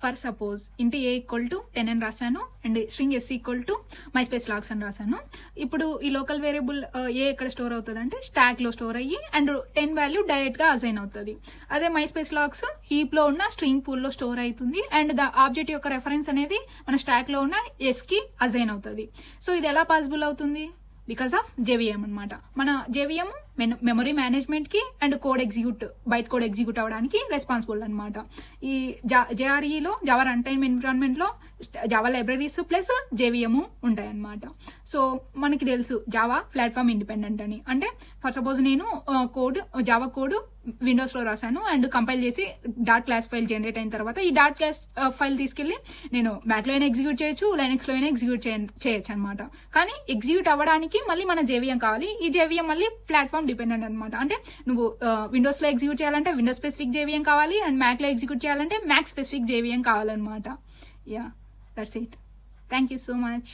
For suppose ఇంటి ఏ equal to 10 అని రాశాను and string S equal to my space logs అని రాశాను. ఇప్పుడు ఈ లోకల్ వేరియబుల్ ఏ ఎక్కడ స్టోర్ అవుతుంది అంటే స్టాక్ లో స్టోర్ అయ్యి అండ్ 10 వాల్యూ డైరెక్ట్ గా అసైన్ అవుతుంది. అదే మై స్పేస్ లాగ్స్ హీప్ లో ఉన్న స్ట్రింగ్ పూల్ లో స్టోర్ అవుతుంది అండ్ ద ఆబ్జెక్ట్ యొక్క రెఫరెన్స్ అనేది మన స్టాక్ లో ఉన్న ఎస్ కి అసైన్ అవుతుంది. సో ఇది ఎలా పాసిబుల్ అవుతుంది? బికాస్ ఆఫ్ జేవీఎం అనమాట. మన జేవీఎం మెమరీ మేనేజ్మెంట్ కి అండ్ బైట్ కోడ్ ఎగ్జిక్యూట్ అవడానికి రెస్పాన్సిబుల్ అనమాట. ఈ జేఆర్ఈలో జావా రన్ టైమ్ ఎన్విరాన్మెంట్ లో జావా లైబ్రరీస్ ప్లస్ జేవీఎం ఉంటాయి అనమాట. సో మనకి తెలుసు జావా ప్లాట్ఫామ్ ఇండిపెండెంట్ అని. అంటే ఫర్ సపోజ్ నేను జావా కోడ్ విండోస్ లో రాశాను అండ్ కంపైల్ చేసి డాట్ క్లాస్ ఫైల్ జనరేట్ అయిన తర్వాత ఈ డాట్ క్లాస్ ఫైల్ తీసుకెళ్లి నేను మ్యాక్ లో అయినా ఎగ్జిక్యూట్ చేయొచ్చు, లైనక్స్ లో అయినా ఎగ్జిక్యూట్ చేయొచ్చు అనమాట. కానీ ఎగ్జిక్యూట్ అవ్వడానికి మళ్ళీ మన జేవీఎం కావాలి. ఈ జేవీఎం మళ్ళీ ప్లాట్ఫామ్ డిపెండెంట్ అనమాట. అంటే నువ్వు విండోస్ లో ఎగ్జిక్యూట్ చేయాలంటే విండోస్ స్పెసిఫిక్ జేవీఎం కావాలి అండ్ మ్యాక్ లో ఎగ్జిక్యూట్ చేయాలంటే మ్యాక్ స్పెసిఫిక్ జేవీఎం కావాలన్నమాట. Yeah, that's it. Thank you so much.